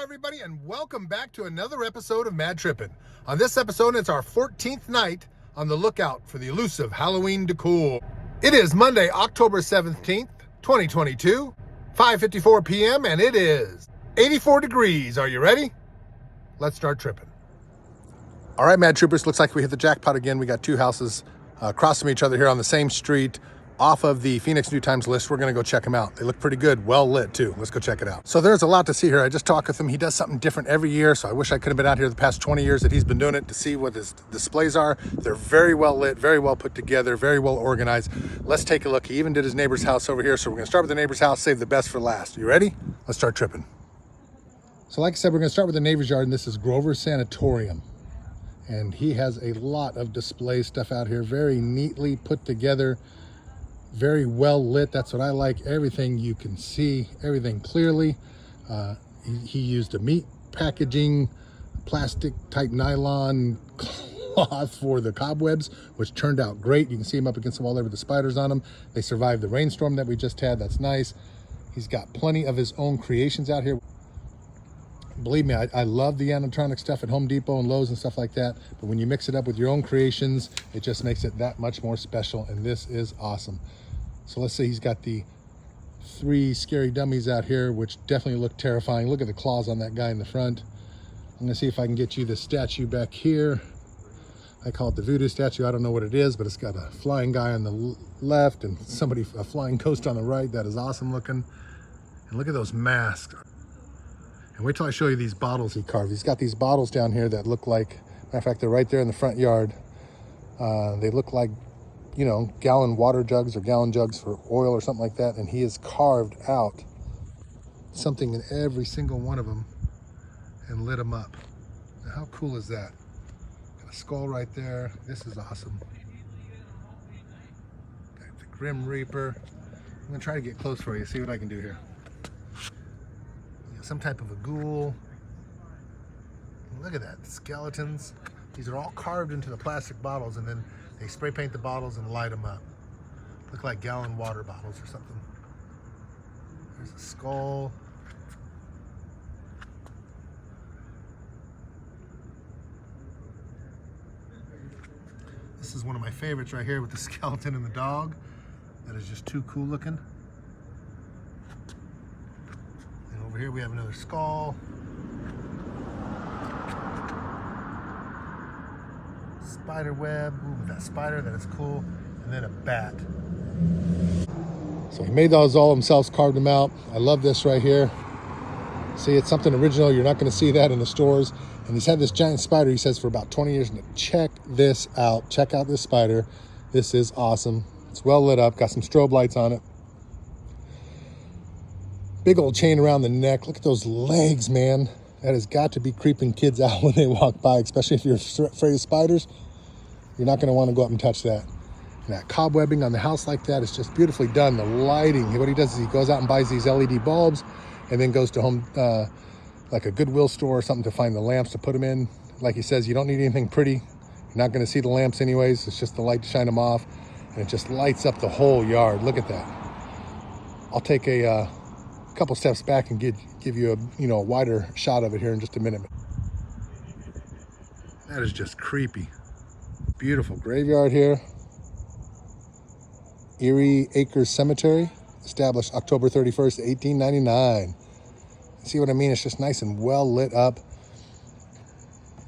everybody, and welcome back to another episode of Mad Trippin'. On this episode, it's our 14th night on the lookout for the elusive Halloween decor. It is Monday, October 17th, 2022, 5:54 p.m., and it is 84 degrees. Are you ready? Let's start tripping. All right, Mad Troopers, looks like we hit the jackpot again. We got two houses across from each other here on the same street, off of the Phoenix New Times list. We're gonna go check them out. They look pretty good, well lit too. Let's go check it out. So there's a lot to see here. I just talked with him. He does something different every year, so I wish I could have been out here the past 20 years that he's been doing it to see what his displays are. They're very well lit, very well put together, very well organized. Let's take a look. He even did his neighbor's house over here, so we're gonna start with the neighbor's house, save the best for last. You ready? Let's start tripping. So like I said, we're gonna start with the neighbor's yard, and this is Grover Sanatorium. And he has a lot of display stuff out here, very neatly put together, very well lit. That's what I like. Everything you can see, everything clearly. He used a meat packaging, plastic type nylon cloth for the cobwebs, which turned out great. You can see them up against the wall there with the spiders on them. They survived the rainstorm that we just had. That's nice. He's got plenty of his own creations out here. Believe me, I love the animatronic stuff at Home Depot and Lowe's and stuff like that, but when you mix it up with your own creations, it just makes it that much more special, and this is awesome. So let's say he's got the 3 scary dummies out here, which definitely look terrifying. Look at the claws on that guy in the front. I'm gonna see if I can get you the statue back here. I call it the voodoo statue. I don't know what it is, but it's got a flying guy on the left and a flying ghost on the right. That is awesome looking. And look at those masks. And wait till I show you these bottles he carved. He's got these bottles down here that look like, matter of fact, they're right there in the front yard. They look like, you know, gallon water jugs or gallon jugs for oil or something like that. And he has carved out something in every single one of them and lit them up. Now, how cool is that? Got a skull right there. This is awesome. Got the Grim Reaper. I'm gonna try to get close for you, see what I can do here. Some type of a ghoul. Look at that, skeletons. These are all carved into the plastic bottles, and then they spray paint the bottles and light them up. Look like gallon water bottles or something. There's a skull. This is one of my favorites right here with the skeleton and the dog. That is just too cool looking. Over here we have another skull. Spider web. Ooh, with that spider, that is cool. And then a bat. So he made those all himself, carved them out. I love this right here. See, it's something original. You're not going to see that in the stores. And he's had this giant spider, he says, for about 20 years. And check this out. Check out this spider. This is awesome. It's well lit up. Got some strobe lights on it. Big old chain around the neck. Look at those legs, man. That has got to be creeping kids out when they walk by, especially if you're afraid of spiders. You're not going to want to go up and touch that. And that cobwebbing on the house like that is just beautifully done. The lighting, what he does is he goes out and buys these LED bulbs and then goes to home, like a Goodwill store or something, to find the lamps to put them in. Like he says, you don't need anything pretty. You're not going to see the lamps anyways. It's just the light to shine them off. And it just lights up the whole yard. Look at that. I'll take a couple steps back and give you a wider shot of it here in just a minute. That is just creepy. Beautiful graveyard here. Erie Acres Cemetery, established October 31st, 1899. See what I mean? It's just nice and well lit up.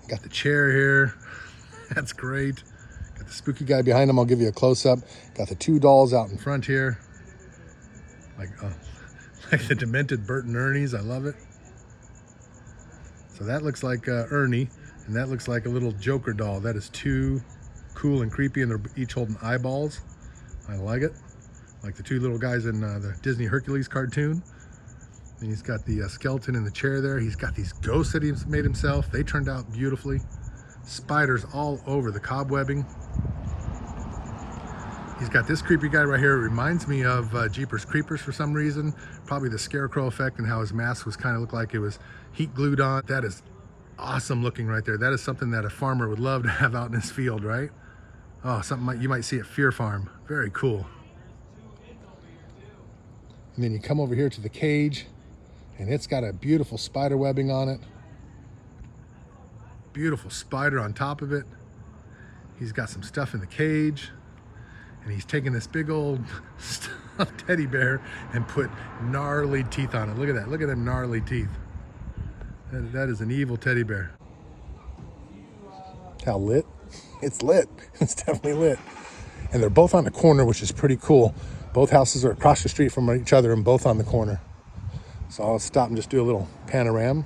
Got the chair here. That's great. Got the spooky guy behind him. I'll give you a close-up. Got the 2 dolls out in front here. Like the demented Bert and Ernie's. I love it. So that looks like Ernie, and that looks like a little Joker doll. That is too cool and creepy, and they're each holding eyeballs. I like it. Like the 2 little guys in the Disney Hercules cartoon. And he's got the skeleton in the chair there. He's got these ghosts that he's made himself. They turned out beautifully. Spiders all over the cobwebbing. He's got this creepy guy right here. It reminds me of Jeepers Creepers for some reason. Probably the scarecrow effect and how his mask was kind of looked like it was heat glued on. That is awesome looking right there. That is something that a farmer would love to have out in his field, right? Oh, something you might see at Fear Farm. Very cool. And then you come over here to the cage. And it's got a beautiful spider webbing on it. Beautiful spider on top of it. He's got some stuff in the cage. And he's taken this big old stuffed teddy bear and put gnarly teeth on it. Look at that. Look at them gnarly teeth. That is an evil teddy bear. How lit? It's lit. It's definitely lit. And they're both on the corner, which is pretty cool. Both houses are across the street from each other and both on the corner. So I'll stop and just do a little panorama.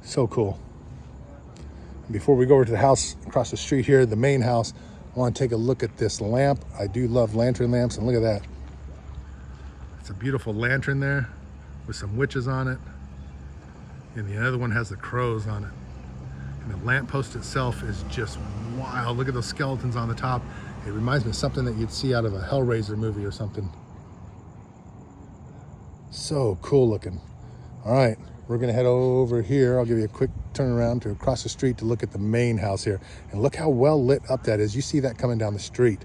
So cool. Before we go over to the house across the street here, the main house, I want to take a look at this lamp. I do love lantern lamps, and look at that. It's a beautiful lantern there with some witches on it. And the other one has the crows on it. And the lamppost itself is just wild. Look at those skeletons on the top. It reminds me of something that you'd see out of a Hellraiser movie or something. So cool looking. All right, we're gonna head over here. I'll give you a quick turn around to across the street to look at the main house here. And look how well lit up that is. You see that coming down the street.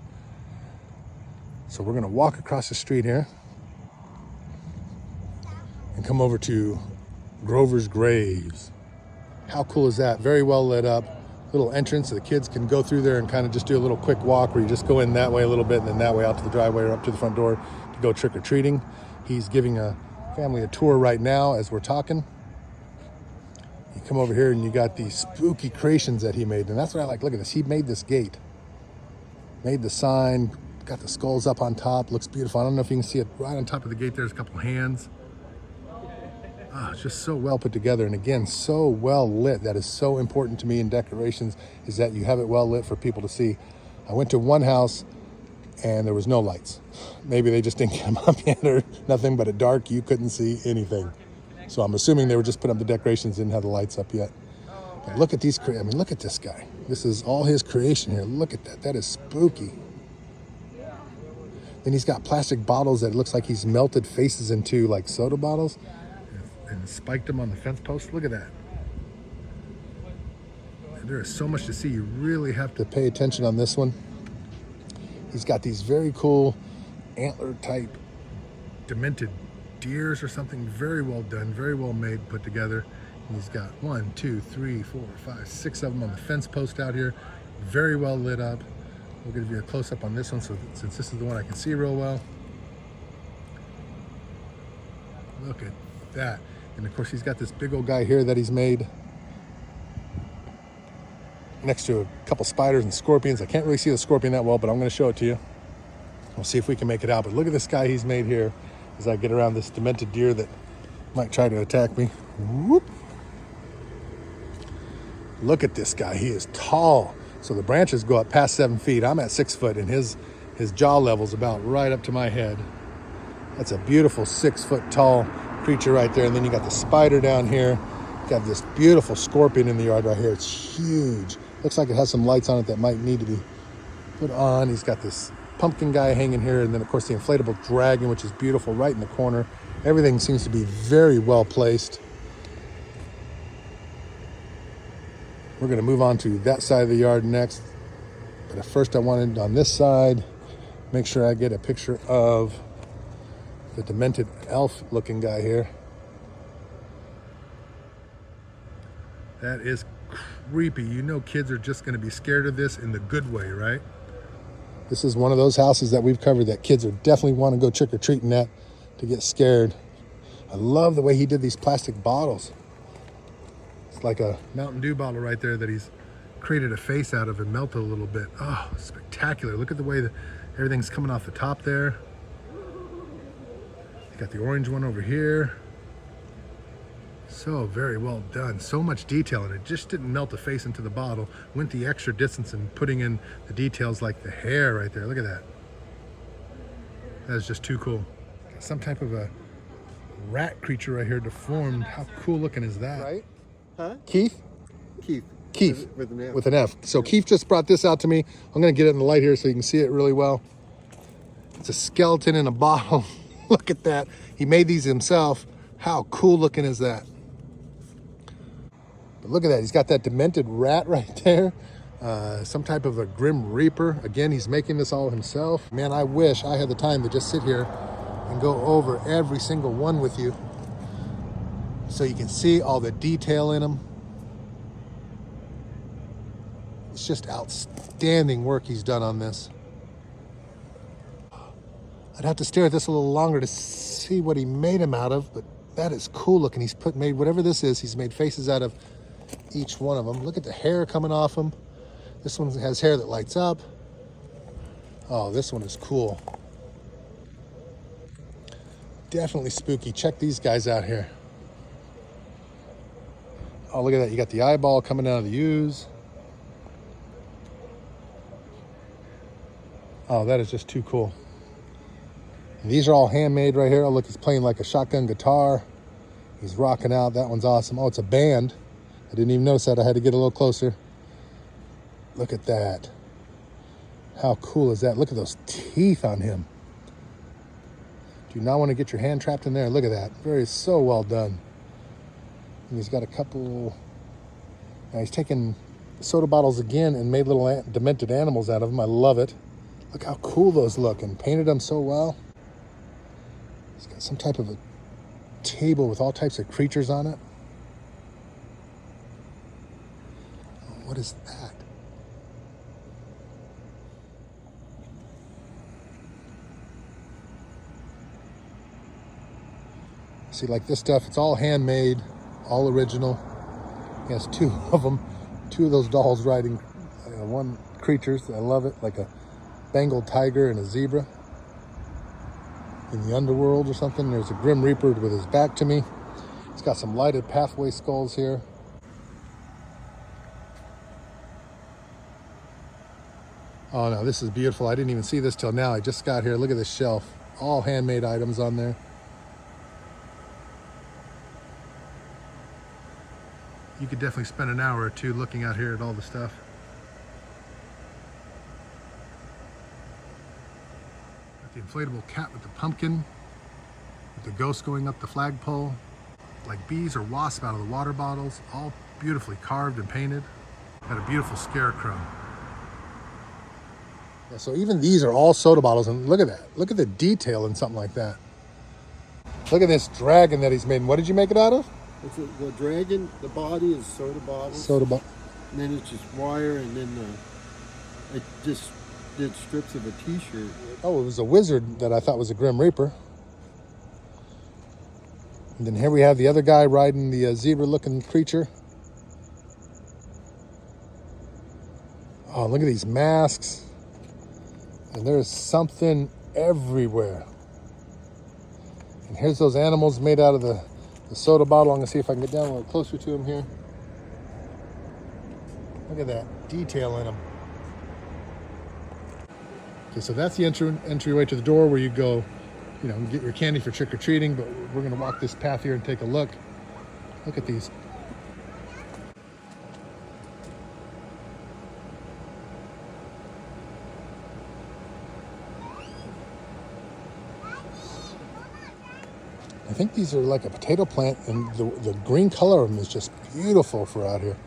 So we're gonna walk across the street here and come over to Grover's Graves. How cool is that? Very well lit up. Little entrance so the kids can go through there and kind of just do a little quick walk where you just go in that way a little bit and then that way out to the driveway or up to the front door to go trick-or-treating. He's giving a family a tour right now as we're talking. You come over here and you got these spooky creations that he made, and that's what I like. Look at this. He made this gate, made the sign, got the skulls up on top. Looks beautiful. I don't know if you can see it right on top of the gate. There's a couple hands. Oh, it's just so well put together, and again, so well lit. That is so important to me in decorations, is that you have it well lit for people to see. I went to one house and there was no lights. Maybe they just didn't get them up yet or nothing, but at dark you couldn't see anything. So I'm assuming they were just putting up the decorations, didn't have the lights up yet. But look at these, I mean, look at this guy. This is all his creation here. Look at that. That is spooky. Then he's got plastic bottles that it looks like he's melted faces into, like soda bottles, and spiked them on the fence post. Look at that. There is so much to see. You really have to pay attention on this one. He's got these very cool antler type demented deers or something. Very well done, very well made, put together. And he's got 1, 2, 3, 4, 5, 6 of them on the fence post out here. Very well lit up. We'll give you a close up on this one, so since this is the one I can see real well. Look at that. And of course he's got this big old guy here that he's made next to a couple spiders and scorpions. I can't really see the scorpion that well, but I'm going to show it to you. We'll see if we can make it out. But look at this guy he's made here as I get around this demented deer that might try to attack me. Whoop. Look at this guy. He is tall. So the branches go up past 7 feet. I'm at 6 foot, and his jaw level's about right up to my head. That's a beautiful 6 foot tall creature right there. And then you got the spider down here. You got this beautiful scorpion in the yard right here. It's huge. Looks like it has some lights on it that might need to be put on. He's got this pumpkin guy hanging here, and then of course the inflatable dragon, which is beautiful, right in the corner. Everything seems to be very well placed. We're going to move on to that side of the yard next, but at first I wanted on this side make sure I get a picture of the demented elf looking guy here. That is creepy. You know kids are just going to be scared of this in the good way, right? This is one of those houses that we've covered that kids are definitely want to go trick-or-treating at to get scared. I love the way he did these plastic bottles. It's like a Mountain Dew bottle right there that he's created a face out of and melted a little bit. Oh, spectacular. Look at the way that everything's coming off the top there. You got the orange one over here. So very well done. So much detail, and it just didn't melt the face into the bottle. Went the extra distance in putting in the details like the hair right there. Look at that. That is just too cool. Got some type of a rat creature right here deformed. How cool looking is that? Right? Huh? Keith? Keith. With an F. With an F. So Keith just brought this out to me. I'm going to get it in the light here so you can see it really well. It's a skeleton in a bottle. Look at that. He made these himself. How cool looking is that? But look at that. He's got that demented rat right there. Some type of a Grim Reaper. Again, he's making this all himself. Man, I wish I had the time to just sit here and go over every single one with you so you can see all the detail in them. It's just outstanding work he's done on this. I'd have to stare at this a little longer to see what he made him out of, but that is cool looking. He's made whatever this is, he's made faces out of each one of them. Look at the hair coming off him. This one has hair that lights up. Oh, this one is cool. Definitely spooky. Check these guys out here. Oh, look at that. You got the eyeball coming out of the U's. Oh, that is just too cool. And these are all handmade right here. Oh, look, he's playing like a shotgun guitar. He's rocking out. That one's awesome. Oh, it's a band. I didn't even notice that. I had to get a little closer. Look at that. How cool is that? Look at those teeth on him. Do you not want to get your hand trapped in there? Look at that. So well done. And he's got a couple... Now he's taken soda bottles again and made little demented animals out of them. I love it. Look how cool those look, and painted them so well. He's got some type of a table with all types of creatures on it. Oh, what is that? See, like this stuff, it's all handmade, all original. He has two of them, two of those dolls riding one creatures. I love it, like a Bengal tiger and a zebra in the underworld or something. There's a Grim Reaper with his back to me. He's got some lighted pathway skulls here. Oh no, this is beautiful. I didn't even see this till now. I just got here. Look at this shelf. All handmade items on there. You could definitely spend an hour or two looking out here at all the stuff. Got the inflatable cat with the pumpkin, with the ghost going up the flagpole, like bees or wasps out of the water bottles, all beautifully carved and painted. Got a beautiful scarecrow. Yeah, so even these are all soda bottles, and look at that. Look at the detail in something like that. Look at this dragon that he's made. What did you make it out of? It's the dragon, the body is soda bottles. Soda bottle. And then it's just wire, and then I just did strips of a t-shirt. Oh, it was a wizard that I thought was a Grim Reaper. And then here we have the other guy riding the zebra-looking creature. Oh, look at these masks. And there's something everywhere. And here's those animals made out of the soda bottle. I'm gonna see if I can get down a little closer to him here. Look at that detail in them. Okay, so that's the entryway to the door where you go, you know, get your candy for trick-or-treating, but we're gonna walk this path here and take a look. Look at these. I think these are like a potato plant, and the green color of them is just beautiful for out here.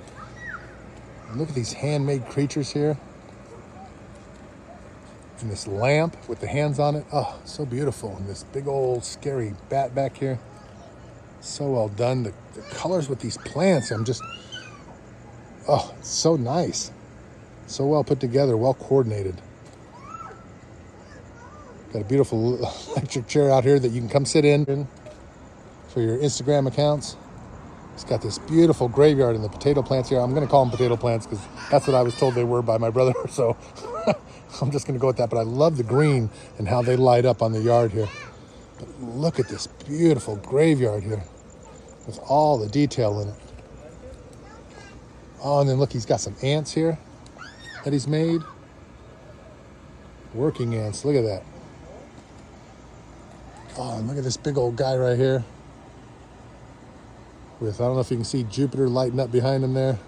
And look at these handmade creatures here. And this lamp with the hands on it. Oh, so beautiful. And this big old scary bat back here. So well done. The colors with these plants, oh, it's so nice. So well put together, well coordinated. Got a beautiful electric chair out here that you can come sit in for your Instagram accounts. It's got this beautiful graveyard and the potato plants here. I'm going to call them potato plants because that's what I was told they were by my brother. So I'm just going to go with that. But I love the green and how they light up on the yard here. But look at this beautiful graveyard here with all the detail in it. Oh, and then look, he's got some ants here that he's made. Working ants. Look at that. Oh, and look at this big old guy right here. With, I don't know if you can see Jupiter lighting up behind him there.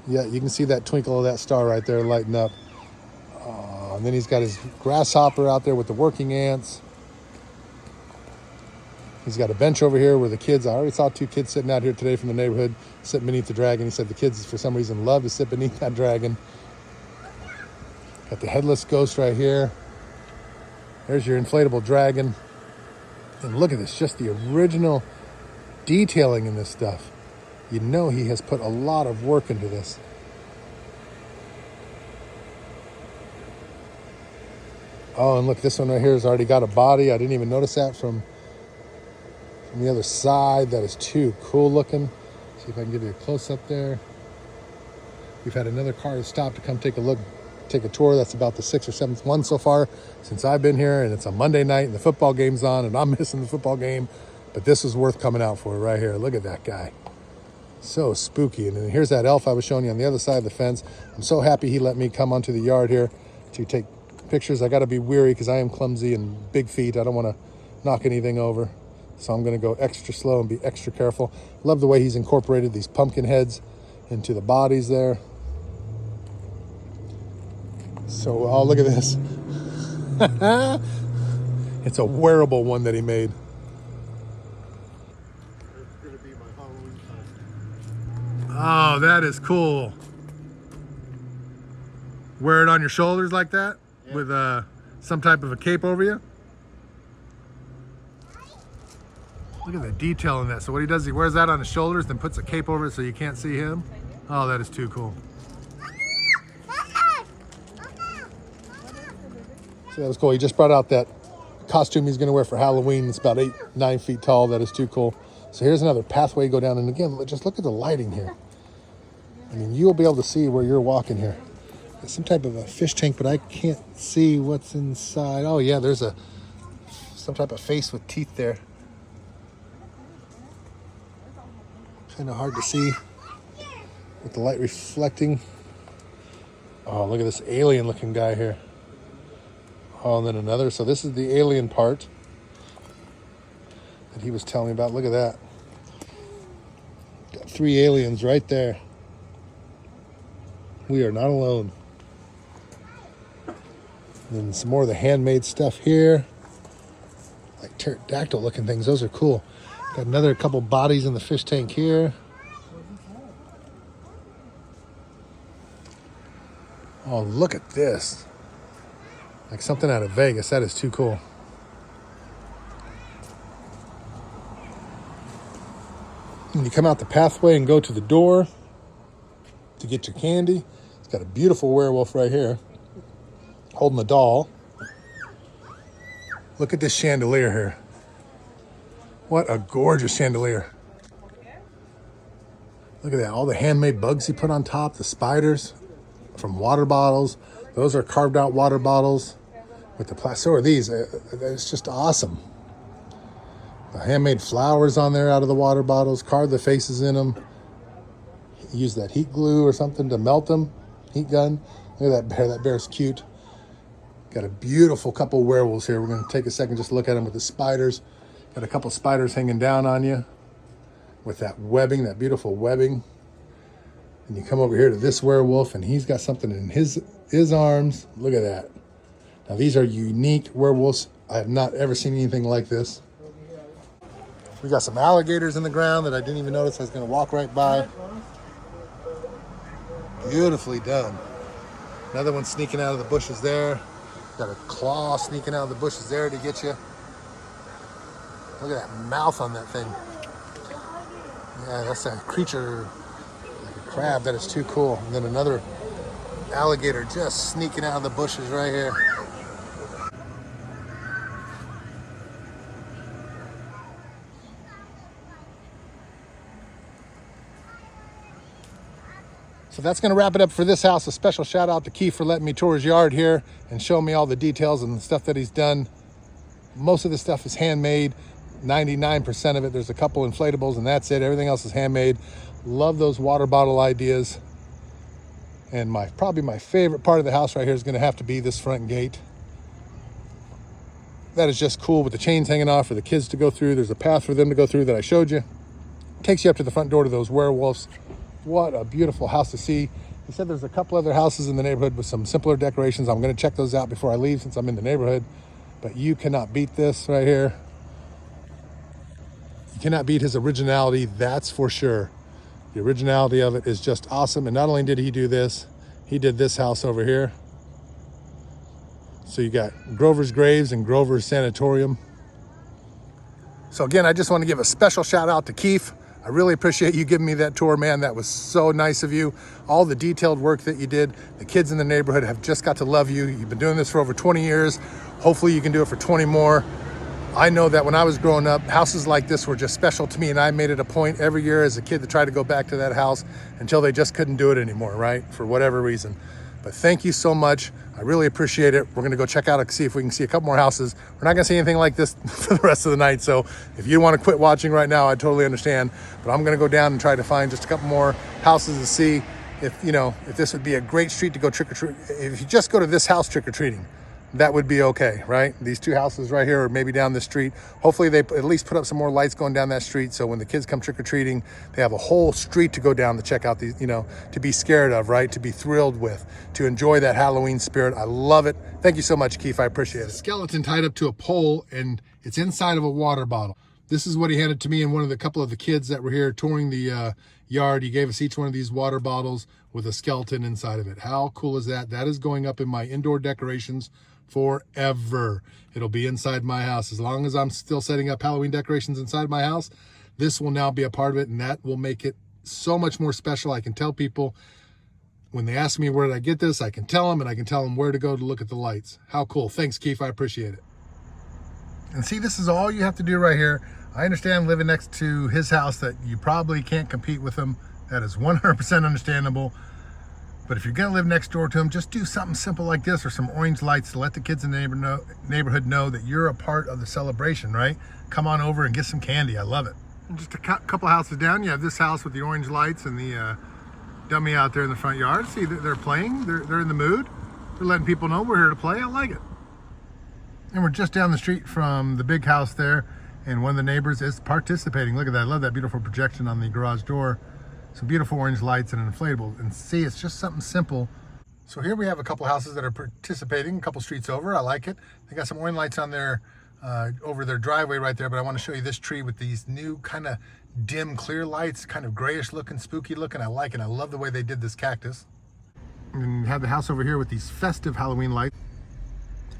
Yeah, you can see that twinkle of that star right there lighting up. And then he's got his grasshopper out there with the working ants. He's got a bench over here where the kids, I already saw 2 kids sitting out here today from the neighborhood, sitting beneath the dragon. He said the kids, for some reason, love to sit beneath that dragon. Got the headless ghost right here. There's your inflatable dragon. And look at this, just the original detailing in this stuff. You know he has put a lot of work into this. Oh, and look, this one right here has already got a body. I didn't even notice that from the other side. That is too cool looking. See if I can give you a close up there. We've had another car stop to come take a look, take a tour. That's about the 6th or 7th one so far since I've been here, and it's a Monday night and the football game's on and I'm missing the football game, but this is worth coming out for right here. Look at that guy. So spooky. And then here's that elf I was showing you on the other side of the fence. I'm so happy he let me come onto the yard here to take pictures. I got to be weary because I am clumsy and big feet. I don't want to knock anything over. So I'm going to go extra slow and be extra careful. Love the way he's incorporated these pumpkin heads into the bodies there. So, oh, look at this. It's a wearable one that he made. It's going to be my Halloween costume. Oh, that is cool. Wear it on your shoulders like that? Yeah. With some type of a cape over you? Look at the detail in that. So what he does, he wears that on his shoulders, then puts a cape over it so you can't see him. Oh, that is too cool. So that was cool. He just brought out that costume he's going to wear for Halloween. It's about 8-9 feet tall. That is too cool. So here's another pathway go down. And again, just look at the lighting here. I mean, you'll be able to see where you're walking here. It's some type of a fish tank, but I can't see what's inside. Oh yeah, there's some type of face with teeth there. Kind of hard to see with the light reflecting. Oh, look at this alien looking guy here. Oh, and then another. So this is the alien part that he was telling me about. Look at that. Got 3 aliens right there. We are not alone. And then some more of the handmade stuff here. Like pterodactyl looking things. Those are cool. Got another couple bodies in the fish tank here. Oh, look at this. Like something out of Vegas. That is too cool. And you come out the pathway and go to the door to get your candy. It's got a beautiful werewolf right here holding a doll. Look at this chandelier here. What a gorgeous chandelier. Look at that. All the handmade bugs he put on top. The spiders from water bottles. Those are carved out water bottles with the plastic. So are these. It's just awesome. The handmade flowers on there out of the water bottles. Carved the faces in them. Use that heat glue or something to melt them. Heat gun. Look at that bear. That bear's cute. Got a beautiful couple werewolves here. We're going to take a second just to look at them with the spiders. Got a couple spiders hanging down on you with that webbing, that beautiful webbing. And you come over here to this werewolf and he's got something in his arms. Look at that. Now these are unique werewolves. I have not ever seen anything like this. We got some alligators in the ground that I didn't even notice I was going to walk right by. Beautifully done. Another one sneaking out of the bushes there. Got a claw sneaking out of the bushes there to get you. Look at that mouth on that thing. Yeah, that's a creature, like a crab. That is too cool. And then another alligator just sneaking out of the bushes right here. So that's going to wrap it up for this house. A special shout out to Keith for letting me tour his yard here and show me all the details and the stuff that he's done. Most of the stuff is handmade. 99% of it. There's a couple inflatables and that's it. Everything else is handmade. Love those water bottle ideas. And probably my favorite part of the house right here is going to have to be this front gate. That is just cool with the chains hanging off for the kids to go through. There's a path for them to go through that I showed you. Takes you up to the front door to those werewolves. What a beautiful house to see. He said there's a couple other houses in the neighborhood with some simpler decorations. I'm going to check those out before I leave since I'm in the neighborhood. But you cannot beat this right here. cannot beat his originality, that's for sure. The originality of it is just awesome. And not only did he do this, he did this house over here. So you got Grover's Graves and Grover's Sanatorium. So again, I just want to give a special shout out to Keith. I really appreciate you giving me that tour, man. That was so nice of you. All the detailed work that you did. The kids in the neighborhood have just got to love you. You've been doing this for over 20 years. Hopefully you can do it for 20 more. I know that when I was growing up, houses like this were just special to me, and I made it a point every year as a kid to try to go back to that house until they just couldn't do it anymore, right? For whatever reason. But thank you so much. I really appreciate it. We're gonna go check out and see if we can see a couple more houses. We're not gonna see anything like this for the rest of the night. So if you want to quit watching right now, I totally understand. But I'm gonna go down and try to find just a couple more houses to see if, you know, if this would be a great street to go trick-or-treat. If you just go to this house trick-or-treating, that would be okay, right? These two houses right here, or maybe down the street. Hopefully they at least put up some more lights going down that street, so when the kids come trick-or-treating, they have a whole street to go down to check out these, you know, to be scared of, right? To be thrilled with, to enjoy that Halloween spirit. I love it. Thank you so much, Keith. I appreciate it. A skeleton tied up to a pole, and it's inside of a water bottle. This is what he handed to me and one of the couple of the kids that were here touring the yard. He gave us each one of these water bottles with a skeleton inside of it. How cool is that? That is going up in my indoor decorations forever. It'll be inside my house. As long as I'm still setting up Halloween decorations inside my house, this will now be a part of it, and that will make it so much more special. I can tell people when they ask me where did I get this, I can tell them, and I can tell them where to go to look at the lights. How cool. Thanks, Keith. I appreciate it. And see, this is all you have to do right here. I understand living next to his house that you probably can't compete with him. That is 100% understandable. But if you're gonna live next door to him, just do something simple like this, or some orange lights to let the kids in the neighborhood know that you're a part of the celebration, right? Come on over and get some candy. I love it. And just a couple houses down, you have this house with the orange lights and the dummy out there in the front yard. See, they're playing. They're in the mood. They're letting people know we're here to play. I like it. And we're just down the street from the big house there, and one of the neighbors is participating. Look at that. I love that beautiful projection on the garage door. Some beautiful orange lights and an inflatable. And see, it's just something simple. So here we have a couple houses that are participating, a couple streets over. I like it. They got some orange lights on their over their driveway right there, but I want to show you this tree with these new kind of dim clear lights, kind of grayish looking, spooky looking. I like it. I love the way they did this cactus. And you have the house over here with these festive Halloween lights.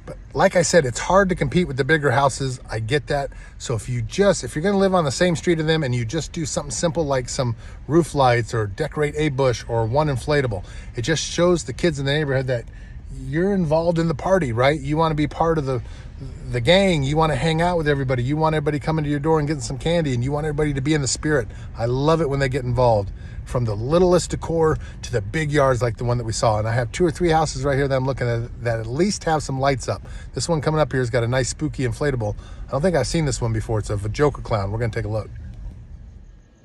But like I said, it's hard to compete with the bigger houses. I get that. So if you're gonna live on the same street as them and you just do something simple like some roof lights or decorate a bush or one inflatable, it just shows the kids in the neighborhood that you're involved in the party, right? You want to be part of the gang. You want to hang out with everybody. You want everybody coming to your door and getting some candy, and you want everybody to be in the spirit. I love it when they get involved. From the littlest decor to the big yards like the one that we saw. And I have 2 or 3 houses right here that I'm looking at that at least have some lights up. This one coming up here has got a nice spooky inflatable. I don't think I've seen this one before. It's a Joker clown. We're gonna take a look.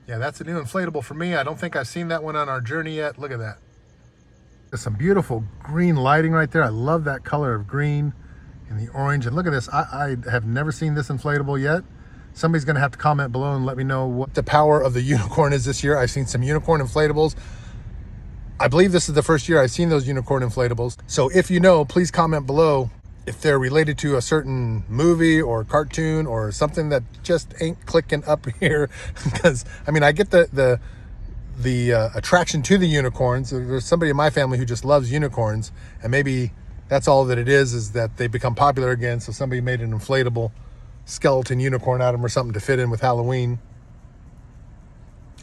Yeah, that's a new inflatable for me. I don't think I've seen that one on our journey yet. Look at that. There's some beautiful green lighting right there. I love that color of green and the orange. And look at this. I have never seen this inflatable yet. Somebody's going to have to comment below and let me know what the power of the unicorn is this year. I've seen some unicorn inflatables. I believe this is the first year I've seen those unicorn inflatables. So if you know, please comment below if they're related to a certain movie or cartoon or something that just ain't clicking up here. Because, I mean, I get the attraction to the unicorns. There's somebody in my family who just loves unicorns, and maybe that's all that it is that they become popular again. So somebody made an inflatable skeleton unicorn out of them or something to fit in with Halloween.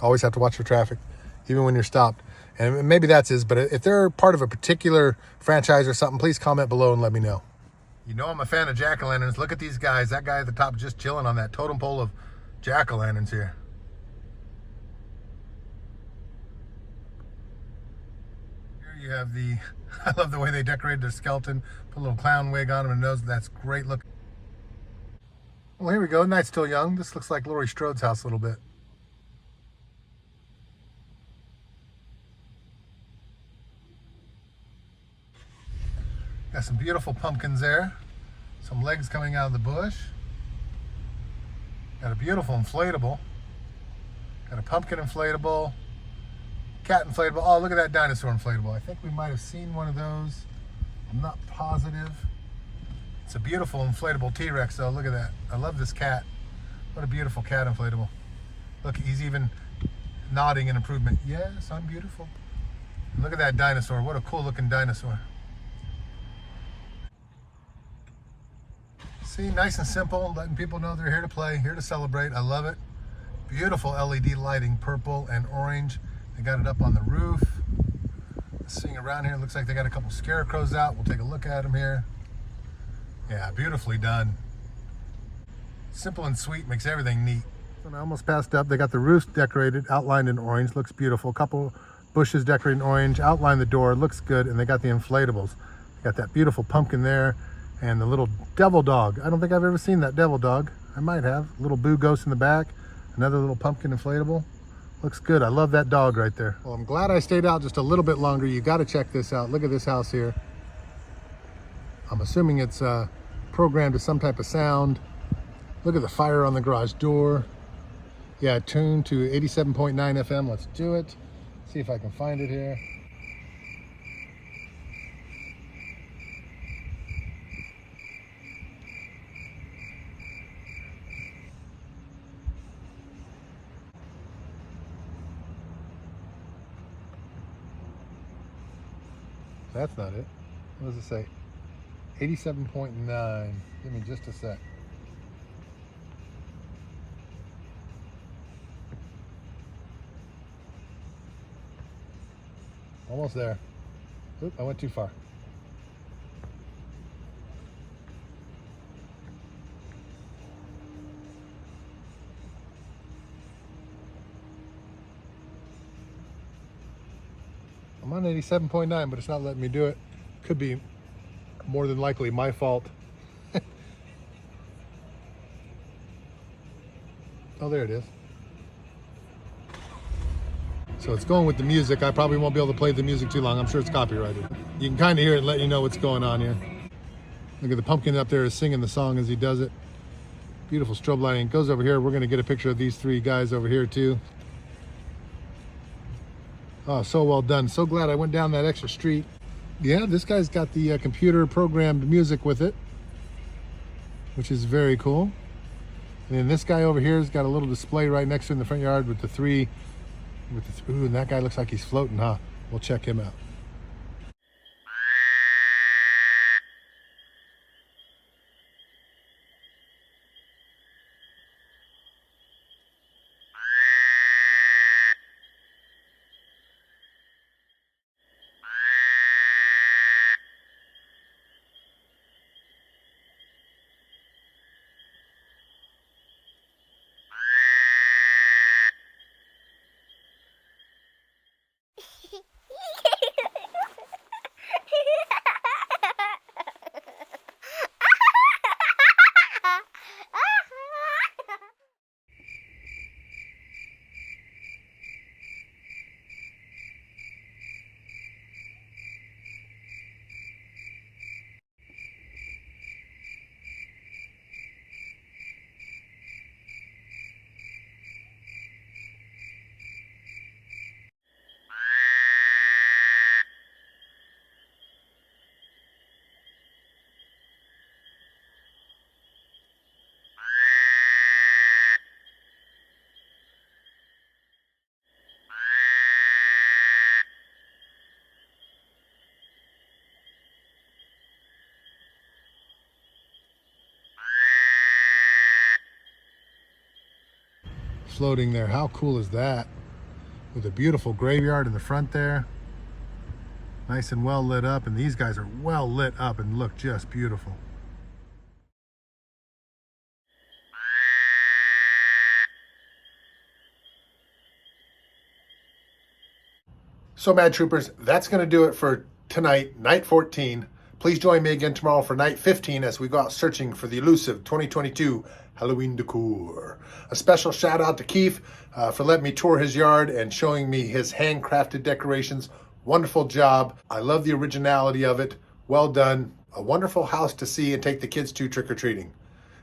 Always have to watch for traffic, even when you're stopped. And maybe that's his, but if they're part of a particular franchise or something, please comment below and let me know. You know I'm a fan of jack-o'-lanterns. Look at these guys. That guy at the top is just chilling on that totem pole of jack-o'-lanterns here. Here you have I love the way they decorated their skeleton. Put a little clown wig on him and nose. That's great looking. Well, here we go. Night's still young. This looks like Laurie Strode's house a little bit. Got some beautiful pumpkins there. Some legs coming out of the bush. Got a beautiful inflatable. Got a pumpkin inflatable. Cat inflatable. Oh, look at that dinosaur inflatable. I think we might have seen one of those. I'm not positive. It's a beautiful inflatable T-Rex though. Look at that. I love this cat. What a beautiful cat inflatable. Look, he's even nodding in improvement. Yes, I'm beautiful. And look at that dinosaur. What a cool looking dinosaur. See, nice and simple, letting people know they're here to play, here to celebrate. I love it. Beautiful LED lighting, purple and orange. They got it up on the roof. Seeing around here, looks like they got a couple scarecrows out. We'll take a look at them here. Yeah, beautifully done. Simple and sweet, makes everything neat. And I almost passed up. They got the roof decorated, outlined in orange. Looks beautiful. A couple bushes decorated in orange. Outlined the door. Looks good. And they got the inflatables. They got that beautiful pumpkin there. And the little devil dog. I don't think I've ever seen that devil dog. I might have. Little boo ghost in the back. Another little pumpkin inflatable. Looks good. I love that dog right there. Well, I'm glad I stayed out just a little bit longer. You got to check this out. Look at this house here. I'm assuming it's programmed to some type of sound. Look at the fire on the garage door. Yeah, tuned to 87.9 FM. Let's do it. See if I can find it here. That's not it. What does it say? 87.9. Give me just a sec. Almost there. Oop, I went too far. I'm on 87.9, but it's not letting me do it. Could be more than likely my fault. Oh, there it is. So it's going with the music. I probably won't be able to play the music too long. I'm sure it's copyrighted. You can kind of hear it and let you know what's going on here. Look at the pumpkin up there is singing the song as he does it. Beautiful strobe lighting. It goes over here. We're going to get a picture of these three guys over here too. Oh, so well done. So glad I went down that extra street. Yeah, this guy's got the computer programmed music with it, which is very cool. And then this guy over here has got a little display right next to in the front yard with the three. Ooh, and that guy looks like he's floating, huh? We'll check him out. Floating there. How cool is that? With a beautiful graveyard in the front there. Nice and well lit up, and these guys are well lit up and look just beautiful. So Mad Troopers, that's going to do it for tonight, night 14. Please join me again tomorrow for night 15 as we go out searching for the elusive 2022 Halloween Decor. A special shout out to Keith for letting me tour his yard and showing me his handcrafted decorations. Wonderful job. I love the originality of it. Well done. A wonderful house to see and take the kids to trick-or-treating.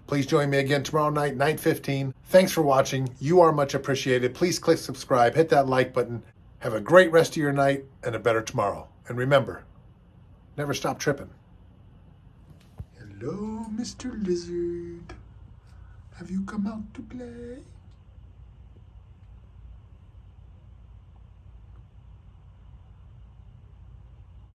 Please join me again tomorrow night, night 15. Thanks for watching. You are much appreciated. Please click subscribe, hit that like button. Have a great rest of your night and a better tomorrow. And remember, never stop tripping. Hello, Mr. Lizard. Have you come out to play?